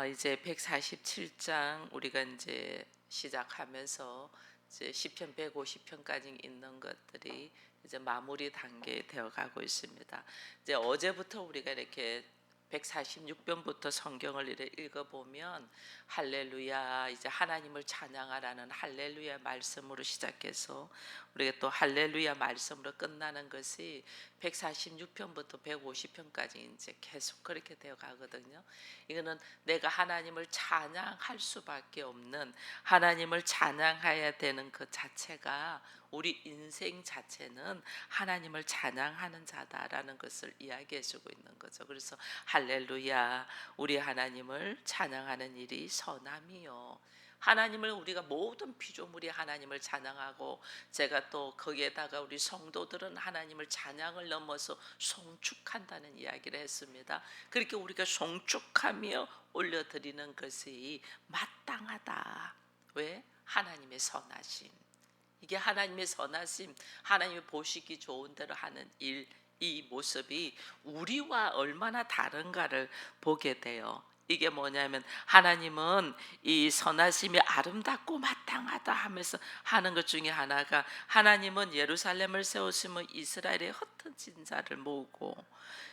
이제 147장 우리가 이제 시작하면서 이제 시편 150편까지 있는 것들이 이제 마무리 단계에 되어 가고 있습니다. 이제 어제부터 우리가 이렇게 146편부터 성경을 읽어보면 할렐루야, 이제 하나님을 찬양하라는 할렐루야 말씀으로 시작해서 우리가 또 할렐루야 말씀으로 끝나는 것이 146편부터 150편까지 이제 계속 그렇게 되어 가거든요. 이거는 내가 하나님을 찬양할 수밖에 없는, 하나님을 찬양해야 되는 그 자체가, 우리 인생 자체는 하나님을 찬양하는 자다라는 것을 이야기해 주고 있는 거죠. 그래서 할렐루야, 우리 하나님을 찬양하는 일이 선함이요. 하나님을 우리가 모든 피조물이 하나님을 찬양하고, 제가 또 거기에다가 우리 성도들은 하나님을 찬양을 넘어서 송축한다는 이야기를 했습니다. 그렇게 우리가 송축하며 올려드리는 것이 마땅하다. 왜? 하나님의 선하심. 이게 하나님의 선하심, 하나님이 보시기 좋은 대로 하는 일, 이 모습이 우리와 얼마나 다른가를 보게 돼요. 이게 뭐냐면 하나님은 이 선하심이 아름답고 마땅하다 하면서 하는 것 중에 하나가, 하나님은 예루살렘을 세우시면 이스라엘의 흩어진 자를 모으고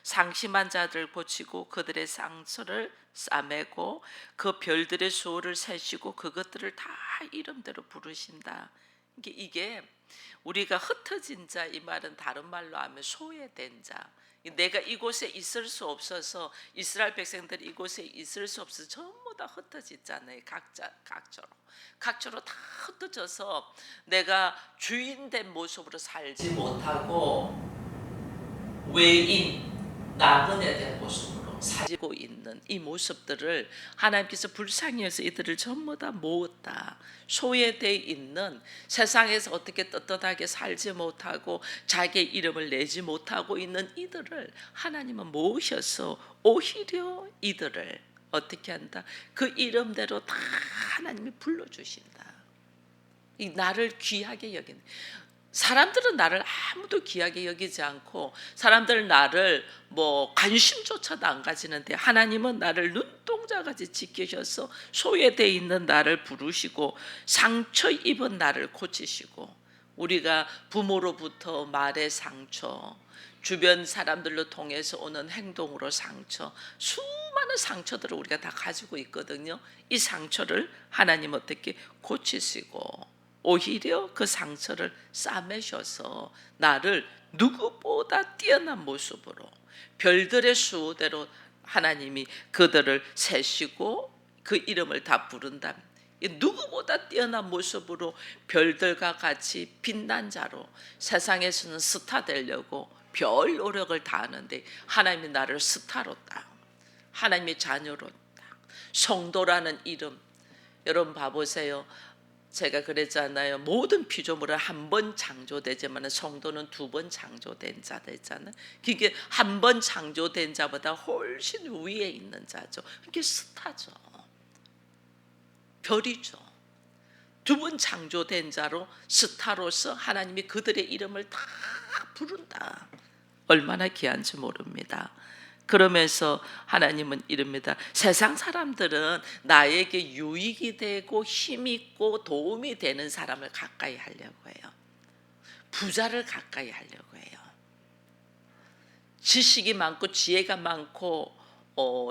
상심한 자들을 고치고 그들의 상처를 싸매고 그 별들의 수호를 세시고 그것들을 다 이름대로 부르신다. 이게 우리가 흩어진 자, 이 말은 다른 말로 하면 소외된 자, 내가 이곳에 있을 수 없어서, 이스라엘 백성들이 이곳에 있을 수 없어서 전부 다 흩어졌잖아요. 각처로 다 흩어져서 내가 주인된 모습으로 살지 못하고 외인, 나그네 된 모습으로 살고 있는 이 모습들을 하나님께서 불쌍히 여서 이들을 전부 다 모았다. 소외되어 있는, 세상에서 어떻게 떳떳하게 살지 못하고 자기의 이름을 내지 못하고 있는 이들을 하나님은 모으셔서 오히려 이들을 어떻게 한다? 그 이름대로 다 하나님이 불러주신다. 이 나를 귀하게 여기는, 사람들은 나를 아무도 귀하게 여기지 않고, 사람들은 나를 뭐 관심조차도 안 가지는데 하나님은 나를 눈동자같이 지키셔서 소외되어 있는 나를 부르시고 상처 입은 나를 고치시고, 우리가 부모로부터 말의 상처, 주변 사람들로 통해서 오는 행동으로 상처, 수많은 상처들을 우리가 다 가지고 있거든요. 이 상처를 하나님 어떻게 고치시고 오히려 그 상처를 싸매셔서 나를 누구보다 뛰어난 모습으로 별들의 수호대로 하나님이 그들을 세시고 그 이름을 다 부른다. 누구보다 뛰어난 모습으로 별들과 같이 빛난 자로 세상에서는 스타 되려고 별 노력을 다하는데 하나님이 나를 스타로 딱, 하나님의 자녀로 딱, 성도라는 이름. 여러분 봐보세요. 제가 그랬잖아요. 모든 피조물은 한 번 창조되지만 성도는 두 번 창조된 자다 했잖아요. 그게 한 번 창조된 자보다 훨씬 위에 있는 자죠. 그게 스타죠. 별이죠. 두 번 창조된 자로 스타로서 하나님이 그들의 이름을 다 부른다. 얼마나 귀한지 모릅니다. 그러면서 하나님은 이릅니다. 세상 사람들은 나에게 유익이 되고 힘이 있고 도움이 되는 사람을 가까이 하려고 해요. 부자를 가까이 하려고 해요. 지식이 많고 지혜가 많고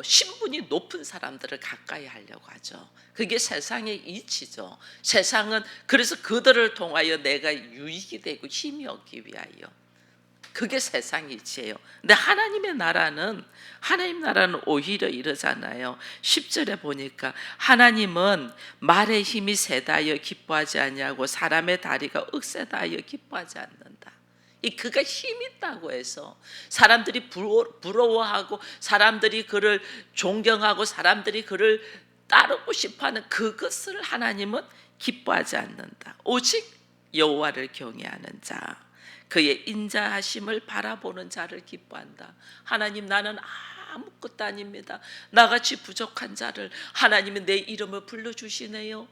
신분이 높은 사람들을 가까이 하려고 하죠. 그게 세상의 이치죠. 세상은 그래서 그들을 통하여 내가 유익이 되고 힘이 얻기 위하여, 그게 세상 이치예요. 근데 하나님 나라는 오히려 이러잖아요. 10절에 보니까 하나님은 말의 힘이 세다하여 기뻐하지 아니하고 사람의 다리가 억세다하여 기뻐하지 않는다. 그가 힘 있다고 해서 사람들이 부러워하고 사람들이 그를 존경하고 사람들이 그를 따르고 싶어하는 그것을 하나님은 기뻐하지 않는다. 오직 여호와를 경외하는 자, 그의 인자하심을 바라보는 자를 기뻐한다. 하나님, 나는 아무것도 아닙니다. 나같이 부족한 자를 하나님은 내 이름을 불러주시네요.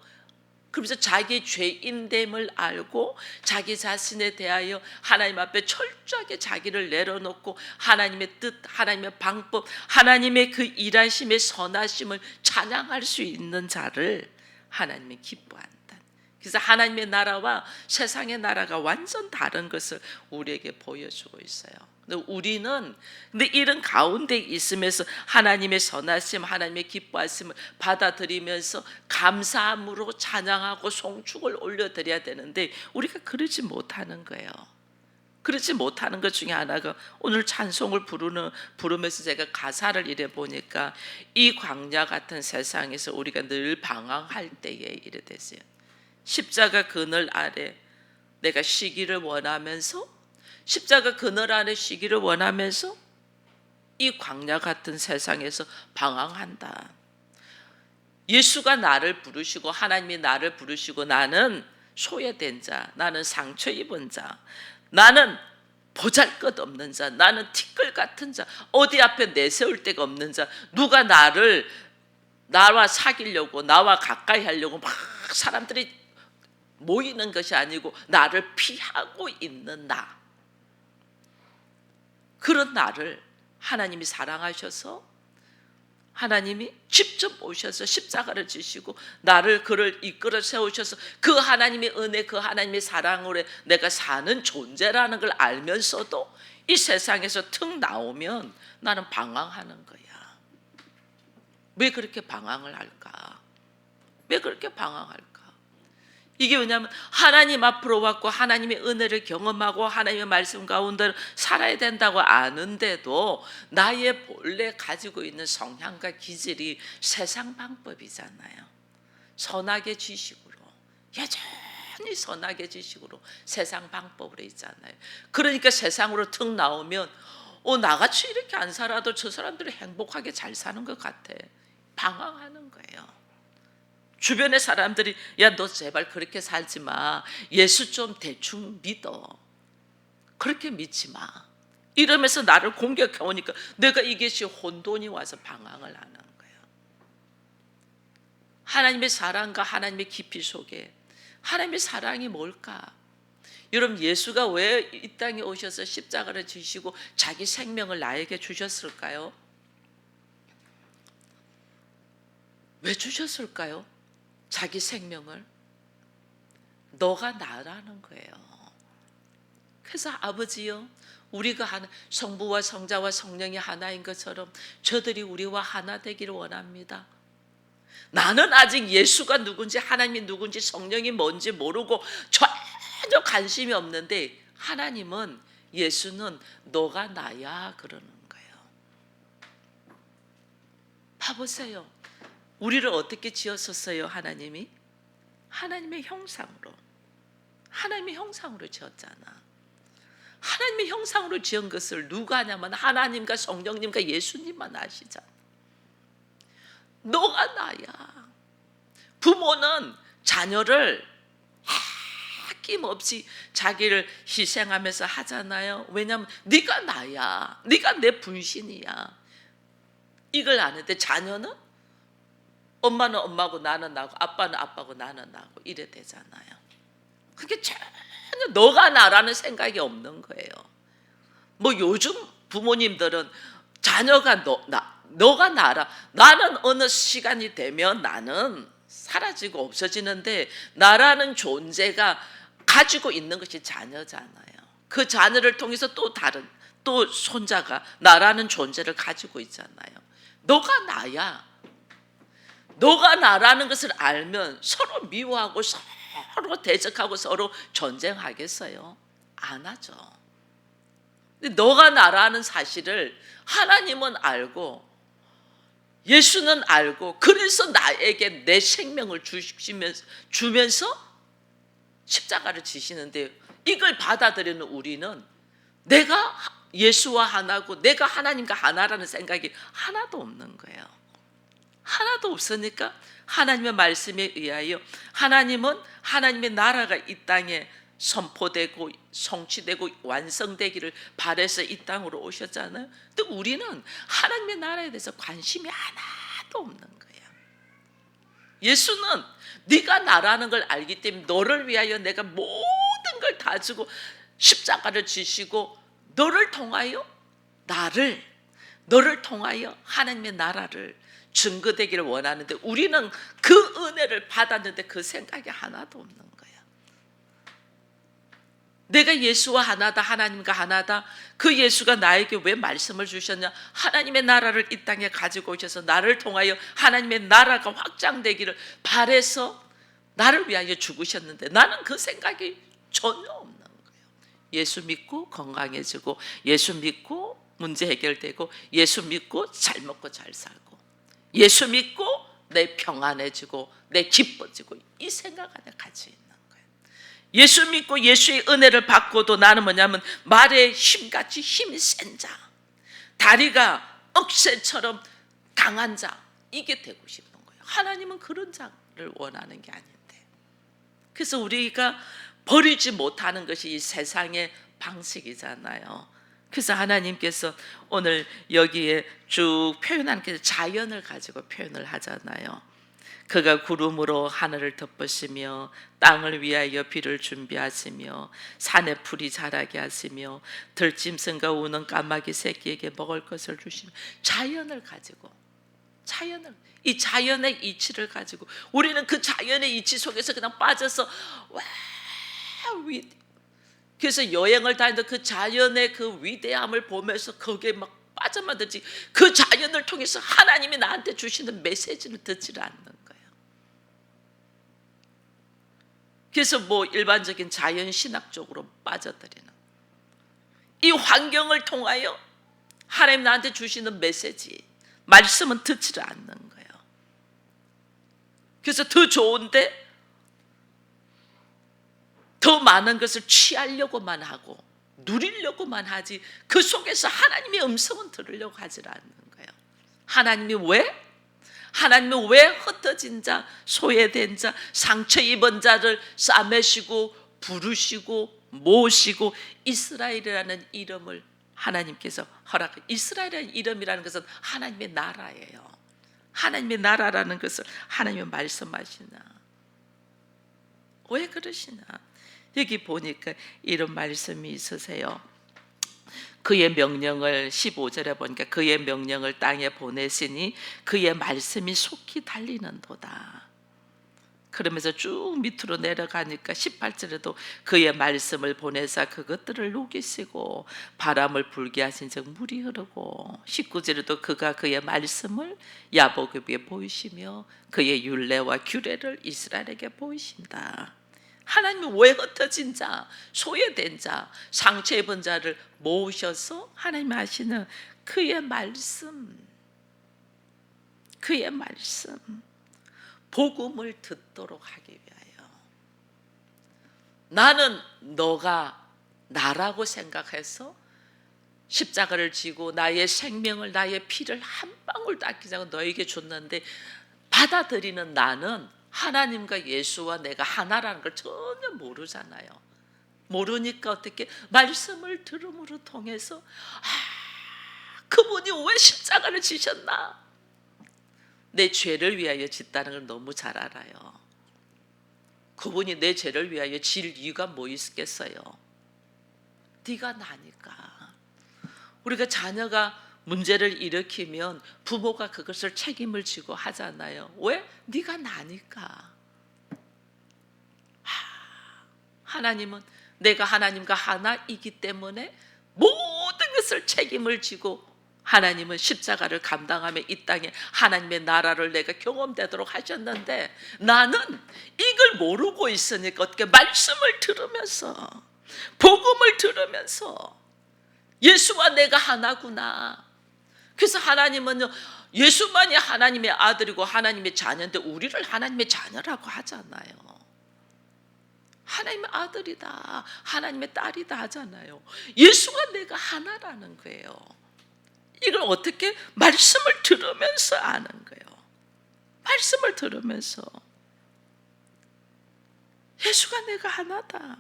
그러면서 자기 죄인됨을 알고 자기 자신에 대하여 하나님 앞에 철저하게 자기를 내려놓고 하나님의 뜻, 하나님의 방법, 하나님의 그 일하심의 선하심을 찬양할 수 있는 자를 하나님이 기뻐한다. 그래서 하나님의 나라와 세상의 나라가 완전 다른 것을 우리에게 보여주고 있어요. 근데 이런 가운데 있으면서 하나님의 선하심, 하나님의 기뻐하심을 받아들이면서 감사함으로 찬양하고 송축을 올려드려야 되는데 우리가 그러지 못하는 거예요. 그러지 못하는 것 중에 하나가 오늘 찬송을 부르면서 제가 가사를 이래 보니까 이 광야 같은 세상에서 우리가 늘 방황할 때에 이래 됐어요. 십자가 그늘 아래 내가 쉬기를 원하면서, 십자가 그늘 아래 쉬기를 원하면서 이 광야 같은 세상에서 방황한다. 예수가 나를 부르시고 하나님이 나를 부르시고 나는 소외된 자, 나는 상처 입은 자, 나는 보잘것없는 자, 나는 티끌 같은 자, 어디 앞에 내세울 데가 없는 자, 누가 나와 사귀려고 나와 가까이 하려고 막 사람들이 모이는 것이 아니고 나를 피하고 있는 나, 그런 나를 하나님이 사랑하셔서 하나님이 직접 오셔서 십자가를 지시고 그를 이끌어 세우셔서 그 하나님의 은혜, 그 하나님의 사랑으로 내가 사는 존재라는 걸 알면서도 이 세상에서 툭 나오면 나는 방황하는 거야. 왜 그렇게 방황을 할까? 왜 그렇게 방황할까? 이게 왜냐하면 하나님 앞으로 왔고 하나님의 은혜를 경험하고 하나님의 말씀 가운데 살아야 된다고 아는데도 나의 본래 가지고 있는 성향과 기질이 세상 방법이잖아요. 선악의 지식으로, 여전히 선악의 지식으로 세상 방법으로 있잖아요. 그러니까 세상으로 툭 나오면 나같이 이렇게 안 살아도 저 사람들이 행복하게 잘 사는 것 같아. 방황하는 거예요. 주변의 사람들이 야, 너 제발 그렇게 살지 마. 예수 좀 대충 믿어. 그렇게 믿지 마. 이러면서 나를 공격해 오니까 내가 이것이 혼돈이 와서 방황을 하는 거예요. 하나님의 사랑과 하나님의 깊이 속에 하나님의 사랑이 뭘까? 여러분, 예수가 왜 이 땅에 오셔서 십자가를 지시고 자기 생명을 나에게 주셨을까요? 왜 주셨을까요? 자기 생명을. 너가 나라는 거예요. 그래서 아버지요, 우리가 성부와 성자와 성령이 하나인 것처럼 저들이 우리와 하나 되기를 원합니다. 나는 아직 예수가 누군지 하나님이 누군지 성령이 뭔지 모르고 전혀 관심이 없는데 하나님은, 예수는 너가 나야 그러는 거예요. 봐보세요. 우리를 어떻게 지었었어요? 하나님이 하나님의 형상으로 지었잖아. 하나님의 형상으로 지은 것을 누가 하냐면 하나님과 성령님과 예수님만 아시잖아. 너가 나야. 부모는 자녀를 아낌없이 자기를 희생하면서 하잖아요. 왜냐하면 네가 나야, 네가 내 분신이야, 이걸 아는데 자녀는 엄마는 엄마고 나는 나고 아빠는 아빠고 나는 나고 이래 되잖아요. 그게 전혀 너가 나라는 생각이 없는 거예요. 요즘 부모님들은 자녀가 너가 나라. 나는 어느 시간이 되면 나는 사라지고 없어지는데 나라는 존재가 가지고 있는 것이 자녀잖아요. 그 자녀를 통해서 또 손자가 나라는 존재를 가지고 있잖아요. 너가 나야. 너가 나라는 것을 알면 서로 미워하고 서로 대적하고 서로 전쟁하겠어요? 안 하죠. 근데 너가 나라는 사실을 하나님은 알고 예수는 알고, 그래서 나에게 내 생명을 주면서 십자가를 지시는데, 이걸 받아들이는 우리는 내가 예수와 하나고 내가 하나님과 하나라는 생각이 하나도 없는 거예요. 하나도 없으니까 하나님의 말씀에 의하여 하나님은 하나님의 나라가 이 땅에 선포되고 성취되고 완성되기를 바라서 이 땅으로 오셨잖아요. 근데 우리는 하나님의 나라에 대해서 관심이 하나도 없는 거예요. 예수는 네가 나라는 걸 알기 때문에 너를 위하여 내가 모든 걸 다 주고 십자가를 지시고 너를 통하여 너를 통하여 하나님의 나라를 증거되기를 원하는데, 우리는 그 은혜를 받았는데 그 생각이 하나도 없는 거예요. 내가 예수와 하나다, 하나님과 하나다. 그 예수가 나에게 왜 말씀을 주셨냐? 하나님의 나라를 이 땅에 가지고 오셔서 나를 통하여 하나님의 나라가 확장되기를 바라서 나를 위하여 죽으셨는데, 나는 그 생각이 전혀 없는 거예요. 예수 믿고 건강해지고, 예수 믿고 문제 해결되고, 예수 믿고 잘 먹고 잘 살고, 예수 믿고 내 평안해지고 내 기뻐지고, 이 생각 안에 같이 있는 거예요. 예수 믿고 예수의 은혜를 받고도 나는 뭐냐면 말의 힘같이 힘이 센 자, 다리가 억새처럼 강한 자, 이게 되고 싶은 거예요. 하나님은 그런 자를 원하는 게 아닌데. 그래서 우리가 버리지 못하는 것이 이 세상의 방식이잖아요. 그래서 하나님께서 오늘 여기에 쭉 표현하는 게 자연을 가지고 표현을 하잖아요. 그가 구름으로 하늘을 덮으시며 땅을 위하여 비를 준비하시며 산에 풀이 자라게 하시며 들짐승과 우는 까마귀 새끼에게 먹을 것을 주시며, 자연을 가지고, 이 자연의 이치를 가지고 우리는 그 자연의 이치 속에서 그냥 빠져서 그래서 여행을 다니는데 그 자연의 그 위대함을 보면서 거기에 막 빠져만 들지, 그 자연을 통해서 하나님이 나한테 주시는 메시지를 듣지를 않는 거예요. 그래서 뭐 일반적인 자연 신학 쪽으로 빠져들이는, 이 환경을 통하여 하나님 나한테 주시는 메시지, 말씀은 듣지를 않는 거예요. 그래서 더 좋은데 더 많은 것을 취하려고만 하고 누리려고만 하지, 그 속에서 하나님의 음성은 들으려고 하지 않는 거예요. 하나님이 왜 흩어진 자, 소외된 자, 상처 입은 자를 싸매시고 부르시고 모시고 이스라엘이라는 이름을 하나님께서 허락해. 이스라엘이라는 이름이라는 것은 하나님의 나라예요. 하나님의 나라라는 것을 하나님이 말씀하시나? 왜 그러시나? 여기 보니까 이런 말씀이 있으세요. 그의 명령을 15절에 보니까 그의 명령을 땅에 보내시니 그의 말씀이 속히 달리는도다. 그러면서 쭉 밑으로 내려가니까 18절에도 그의 말씀을 보내사 그것들을 녹이시고 바람을 불게 하신 즉 물이 흐르고, 19절에도 그가 그의 말씀을 야곱에게 보이시며 그의 율례와 규례를 이스라엘에게 보이신다. 하나님은 왜 흩어진 자, 소외된 자, 상처 입은 자를 모으셔서 하나님 하시는 그의 말씀, 복음을 듣도록 하기 위하여. 나는 너가 나라고 생각해서 십자가를 지고 나의 생명을, 나의 피를 한 방울도 아끼지 않고 너에게 줬는데, 받아들이는 나는 하나님과 예수와 내가 하나라는 걸 전혀 모르잖아요. 모르니까 어떻게 말씀을 들음으로 통해서 그분이 왜 십자가를 지셨나? 내 죄를 위하여 짓다는 걸 너무 잘 알아요. 그분이 내 죄를 위하여 질 이유가 뭐 있겠어요? 네가 나니까. 우리가 자녀가 문제를 일으키면 부모가 그것을 책임을 지고 하잖아요. 왜? 네가 나니까. 하나님은 내가 하나님과 하나이기 때문에 모든 것을 책임을 지고, 하나님은 십자가를 감당하며 이 땅에 하나님의 나라를 내가 경험되도록 하셨는데, 나는 이걸 모르고 있으니까 어떻게 말씀을 들으면서, 복음을 들으면서 예수와 내가 하나구나. 그래서 하나님은요, 예수만이 하나님의 아들이고 하나님의 자녀인데 우리를 하나님의 자녀라고 하잖아요. 하나님의 아들이다, 하나님의 딸이다 하잖아요. 예수가 내가 하나라는 거예요. 이걸 어떻게? 말씀을 들으면서 아는 거예요. 말씀을 들으면서 예수가 내가 하나다.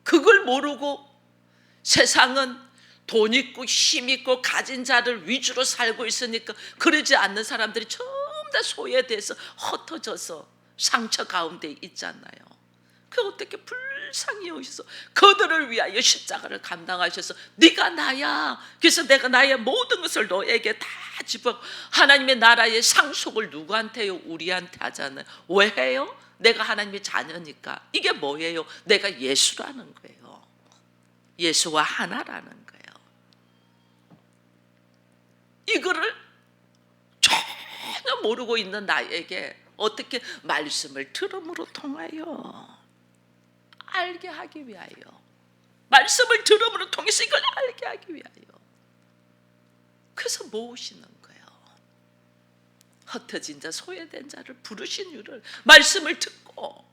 그걸 모르고 세상은 돈 있고 힘 있고 가진 자를 위주로 살고 있으니까 그러지 않는 사람들이 정말 다 소외돼서 흩어져서 상처 가운데 있잖아요. 그 어떻게 불쌍히 여기서 그들을 위하여 십자가를 감당하셔서 네가 나야. 그래서 내가 나의 모든 것을 너에게 다 집어. 하나님의 나라의 상속을 누구한테요? 우리한테 하잖아요. 왜 해요? 내가 하나님의 자녀니까. 이게 뭐예요? 내가 예수라는 거예요. 예수와 하나라는 거예요. 이거를 전혀 모르고 있는 나에게 어떻게 말씀을 들음으로 통하여 알게 하기 위하여, 말씀을 들음으로 통해서 이걸 알게 하기 위하여. 그래서 모으시는 거예요. 흩어진 자 소외된 자를 부르신 이유를 말씀을 듣고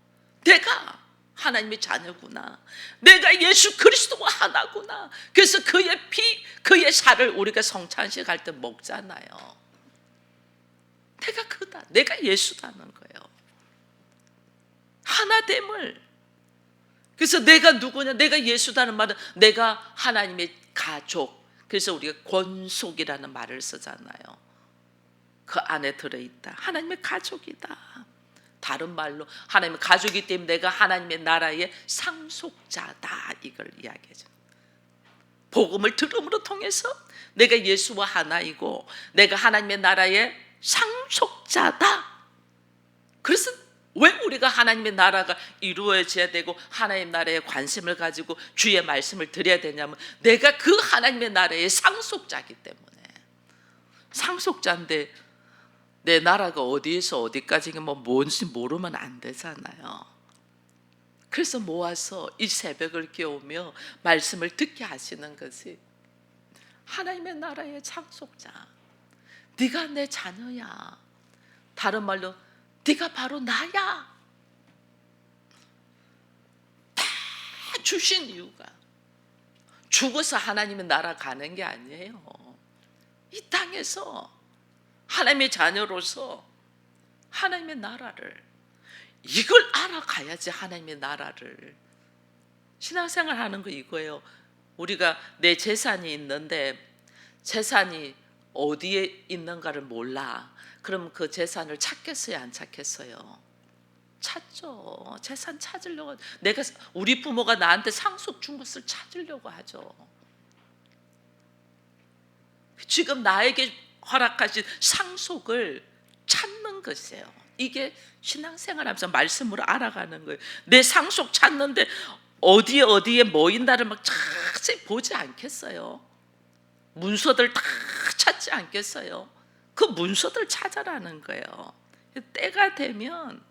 내가 하나님의 자녀구나, 내가 예수 그리스도와 하나구나. 그래서 그의 피, 그의 살을 우리가 성찬식 할 때 먹잖아요. 내가 그다, 내가 예수다는 거예요. 하나됨을. 그래서 내가 누구냐, 내가 예수다는 말은 내가 하나님의 가족. 그래서 우리가 권속이라는 말을 쓰잖아요. 그 안에 들어있다. 하나님의 가족이다. 다른 말로 하나님의 가족이기 때문에 내가 하나님의 나라의 상속자다, 이걸 이야기하죠. 복음을 들음으로 통해서 내가 예수와 하나이고 내가 하나님의 나라의 상속자다. 그래서 왜 우리가 하나님의 나라가 이루어져야 되고 하나님의 나라에 관심을 가지고 주의 말씀을 드려야 되냐면 내가 그 하나님의 나라의 상속자이기 때문에. 상속자인데 내 나라가 어디에서 어디까지 뭔지 모르면 안 되잖아요. 그래서 모아서 이 새벽을 깨우며 말씀을 듣게 하시는 것이 하나님의 나라의 상속자. 네가 내 자녀야. 다른 말로 네가 바로 나야. 다 주신 이유가 죽어서 하나님의 나라 가는 게 아니에요. 이 땅에서 하나님의 자녀로서 하나님의 나라를, 이걸 알아가야지. 하나님의 나라를. 신앙생활 하는 거 이거예요. 우리가 내 재산이 있는데 재산이 어디에 있는가를 몰라. 그럼 그 재산을 찾겠어요, 안 찾겠어요? 찾죠. 재산 찾으려고. 내가, 우리 부모가 나한테 상속 준 것을 찾으려고 하죠. 지금 나에게 허락하신 상속을 찾는 것이에요. 이게 신앙생활하면서 말씀으로 알아가는 거예요. 내 상속 찾는데 어디에 뭐 있나를 막 자세히 보지 않겠어요? 문서들 다 찾지 않겠어요? 그 문서들 찾아라는 거예요. 때가 되면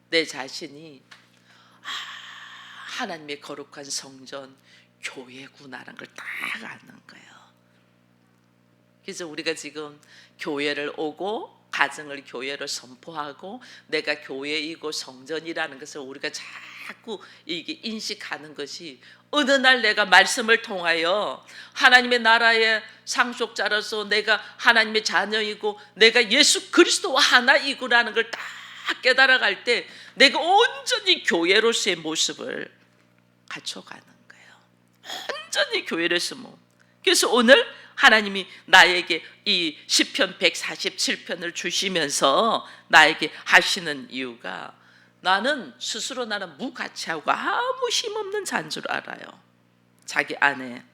내 자신이 하나님의 거룩한 성전 교회구나라는 걸 딱 아는 거예요. 그래서 우리가 지금 교회를 오고 가정을 교회로 선포하고 내가 교회이고 성전이라는 것을 우리가 자꾸 이게 인식하는 것이, 어느 날 내가 말씀을 통하여 하나님의 나라의 상속자로서 내가 하나님의 자녀이고 내가 예수 그리스도와 하나이구라는 걸 딱 깨달아갈 때 내가 온전히 교회로서의 모습을 갖춰가는 거예요. 온전히 교회로서. 그래서 오늘 하나님이 나에게 이 시편 147편을 주시면서 나에게 하시는 이유가, 나는 스스로 나는 무가치하고 아무 힘없는 자인 줄 알아요. 자기 안에.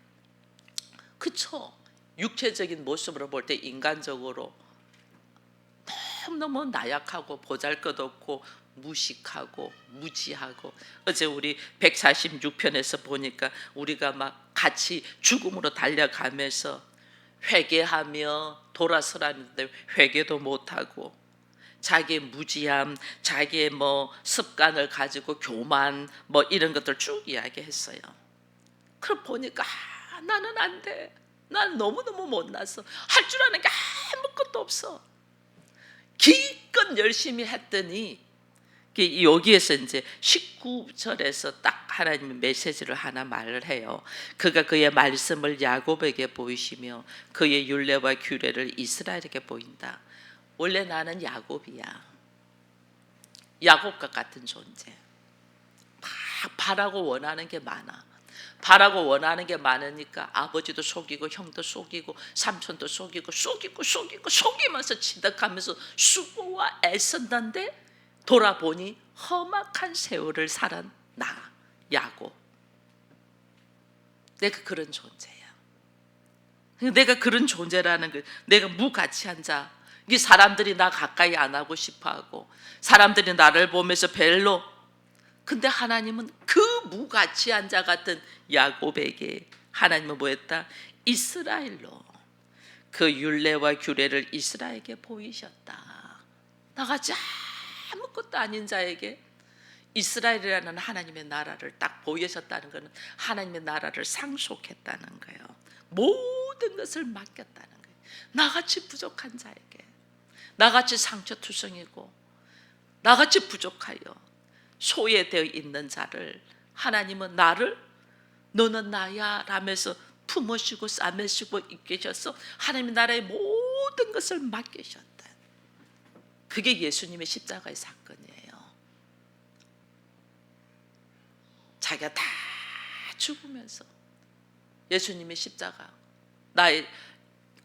그쵸? 육체적인 모습으로 볼 때 인간적으로 너무너무 나약하고 보잘것없고 무식하고 무지하고. 어제 우리 146편에서 보니까 우리가 막 같이 죽음으로 달려가면서 회개하며 돌아서라는데 회개도 못하고, 자기의 무지함, 자기의 습관을 가지고 교만 이런 것들 쭉 이야기했어요. 그럼 보니까 나는 안 돼. 난 너무너무 못나서 할 줄 아는 게 아무것도 없어. 기껏 열심히 했더니 여기에서 이제 19절에서 딱 하나님의 메시지를 하나 말을 해요. 그가 그의 말씀을 야곱에게 보이시며 그의 율례와 규례를 이스라엘에게 보인다. 원래 나는 야곱이야. 야곱과 같은 존재. 막 바라고 원하는 게 많아. 바라고 원하는 게 많으니까 아버지도 속이고 형도 속이고 삼촌도 속이면서 지덕하면서 수고와 애썼는데 돌아보니 험악한 세월을 살아 나 야곱. 내가 그런 존재야. 내가 그런 존재라는 거, 내가 무가치한 자. 이 사람들이 나 가까이 안 하고 싶어하고 사람들이 나를 보면서 별로. 근데 하나님은 그 무가치한 자 같은 야곱에게 하나님은 뭐했다? 이스라엘로 그 율례와 규례를 이스라엘에게 보이셨다. 나같이 아무것도 아닌 자에게 이스라엘이라는 하나님의 나라를 딱 보이셨다는 것은 하나님의 나라를 상속했다는 거예요. 모든 것을 맡겼다는 거예요. 나같이 부족한 자에게, 나같이 상처투성이고 나같이 부족하여 소외되어 있는 자를 하나님은 나를 너는 나야 라면서 품으시고 싸매시고 이끄셔서 하나님의 나라의 모든 것을 맡기셨다. 그게 예수님의 십자가의 사건이에요. 자기가 다 죽으면서 예수님의 십자가, 나의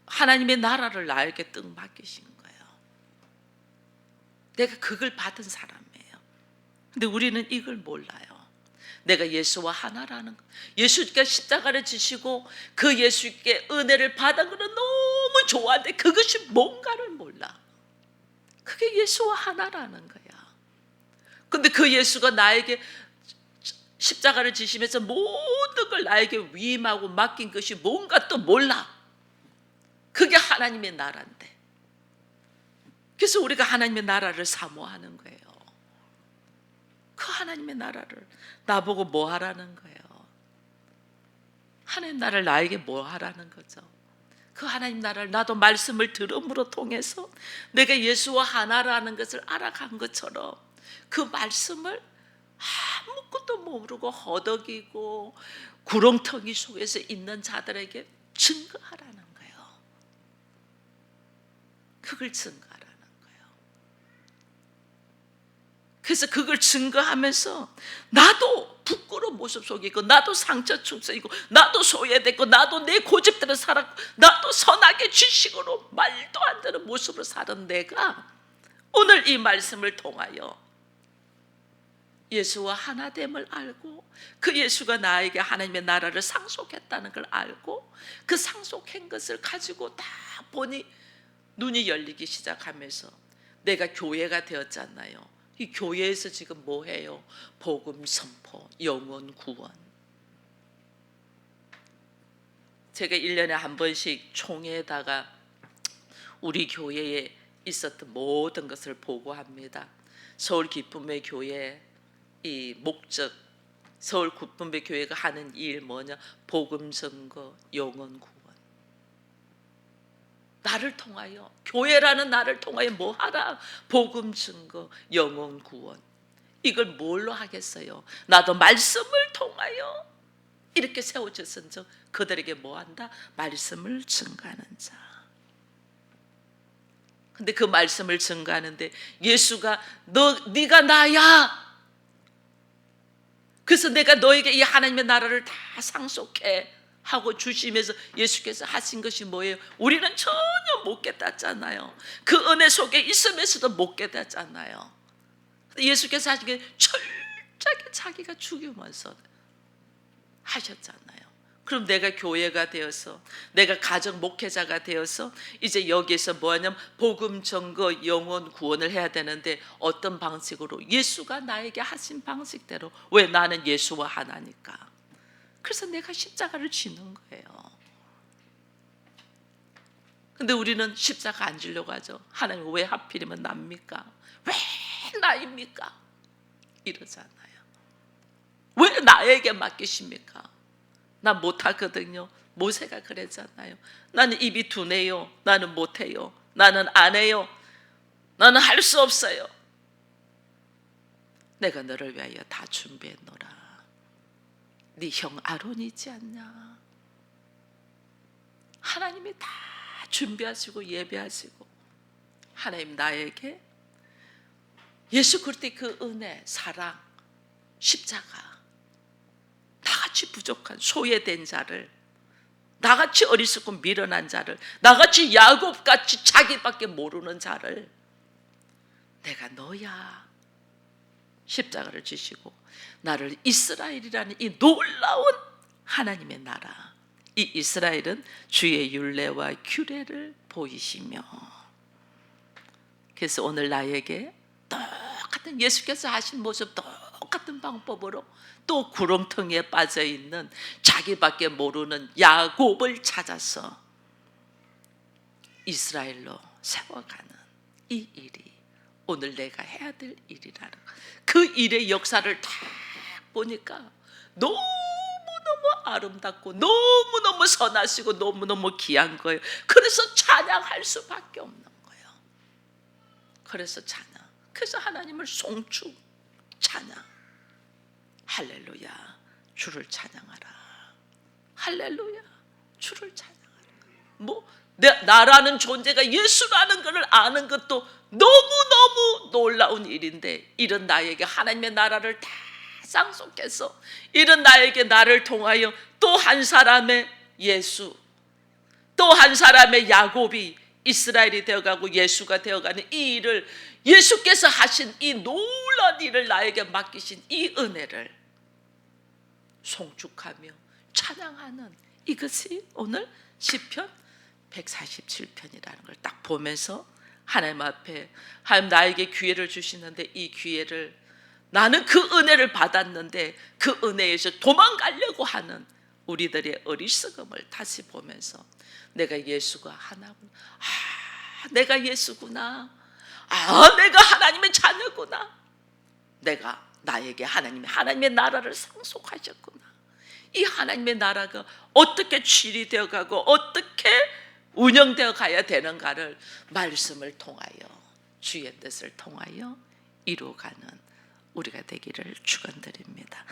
하나님의 나라를 나에게 뜩 맡기신 거예요. 내가 그걸 받은 사람이에요. 근데 우리는 이걸 몰라요. 내가 예수와 하나라는 거. 예수가 십자가를 지시고 그 예수께 은혜를 받은 것은 너무 좋아하는데 그것이 뭔가를 몰라. 그게 예수와 하나라는 거야. 근데 그 예수가 나에게 십자가를 지시면서 모든 걸 나에게 위임하고 맡긴 것이 뭔가 또 몰라. 그게 하나님의 나라인데. 그래서 우리가 하나님의 나라를 사모하는 거예요. 그 하나님의 나라를 나보고 뭐 하라는 거예요? 하나님 나라를 나에게 뭐 하라는 거죠? 그 하나님 나라를 나도 말씀을 들음으로 통해서 내가 예수와 하나라는 것을 알아간 것처럼 그 말씀을 아무것도 모르고 허덕이고 구렁텅이 속에서 있는 자들에게 증거하라는 거예요. 그걸 증거하라는 거예요. 그래서 그걸 증거하면서 나도 부끄러운 모습 속에 있고 나도 상처 충성이고 나도 소외됐고 나도 내 고집대로 살았고 나도 선하게 지식으로 말도 안 되는 모습으로 사는 내가 오늘 이 말씀을 통하여 예수와 하나됨을 알고 그 예수가 나에게 하나님의 나라를 상속했다는 걸 알고 그 상속한 것을 가지고 다 보니 눈이 열리기 시작하면서 내가 교회가 되었잖아요. 이 교회에서 지금 뭐 해요? 복음 선포, 영혼 구원. 제가 1년에 한 번씩 총회에다가 우리 교회에 있었던 모든 것을 보고합니다. 서울 기쁨의 교회 이 목적, 서울 기쁨의 교회가 하는 일 뭐냐? 복음 선거, 영혼 구원. 나를 통하여, 교회라는 나를 통하여 뭐 하라? 복음 증거, 영혼 구원. 이걸 뭘로 하겠어요? 나도 말씀을 통하여 이렇게 세워졌은즉 그들에게 뭐 한다? 말씀을 증거하는 자. 근데 그 말씀을 증거하는데 예수가 네가 나야. 그래서 내가 너에게 이 하나님의 나라를 다 상속해 하고 주시면서 예수께서 하신 것이 뭐예요? 우리는 전혀 못 깨닫잖아요. 그 은혜 속에 있으면서도 못 깨닫잖아요. 예수께서 하신 게 철저하게 자기가 죽이면서 하셨잖아요. 그럼 내가 교회가 되어서 내가 가정 목회자가 되어서 이제 여기에서 뭐하냐면 복음 전거 영혼 구원을 해야 되는데 어떤 방식으로? 예수가 나에게 하신 방식대로. 왜? 나는 예수와 하나니까. 그래서 내가 십자가를 지는 거예요. 근데 우리는 십자가 안 지려고 하죠. 하나님 왜 하필이면 납니까? 왜 나입니까? 이러잖아요. 왜 나에게 맡기십니까? 나 못하거든요. 모세가 그랬잖아요. 나는 입이 둔해요. 나는 못해요. 나는 안 해요. 나는 할 수 없어요. 내가 너를 위하여 다 준비했노라. 네 형 아론이 있지 않냐? 하나님이 다 준비하시고 예배하시고 하나님 나에게 예수 그리스도의 그 은혜, 사랑, 십자가 다 나같이 부족한 소외된 자를, 나같이 어리석고 미련한 자를, 나같이 야곱같이 자기밖에 모르는 자를 내가 너야 십자가를 지시고 나를 이스라엘이라는 이 놀라운 하나님의 나라, 이 이스라엘은 주의 율례와 규례를 보이시며, 그래서 오늘 나에게 똑같은 예수께서 하신 모습 똑같은 방법으로 또 구렁텅이에 빠져있는 자기밖에 모르는 야곱을 찾아서 이스라엘로 세워가는 이 일이 오늘 내가 해야 될 일이라는, 그 일의 역사를 다 보니까 너무너무 아름답고 너무너무 선하시고 너무너무 귀한 거예요. 그래서 찬양할 수밖에 없는 거예요. 그래서 찬양, 그래서 하나님을 송축 찬양, 할렐루야 주를 찬양하라, 할렐루야 주를 찬양하라. 나라는 존재가 예수라는 것을 아는 것도 너무너무 놀라운 일인데, 이런 나에게 하나님의 나라를 다 상속해서 이런 나에게 나를 통하여 또 한 사람의 예수, 또 한 사람의 야곱이 이스라엘이 되어가고 예수가 되어가는 이 일을, 예수께서 하신 이 놀라운 일을 나에게 맡기신 이 은혜를 송축하며 찬양하는, 이것이 오늘 시편 147편이라는 걸 딱 보면서 하나님 앞에, 하나님 나에게 기회를 주시는데 이 기회를, 나는 그 은혜를 받았는데 그 은혜에서 도망가려고 하는 우리들의 어리석음을 다시 보면서 내가 예수가 하나구나, 내가 예수구나, 내가 하나님의 자녀구나, 내가 나에게 하나님의 나라를 상속하셨구나, 이 하나님의 나라가 어떻게 취리되어 가고 어떻게 운영되어 가야 되는가를 말씀을 통하여, 주의 뜻을 통하여 이루어가는 우리가 되기를 축원드립니다.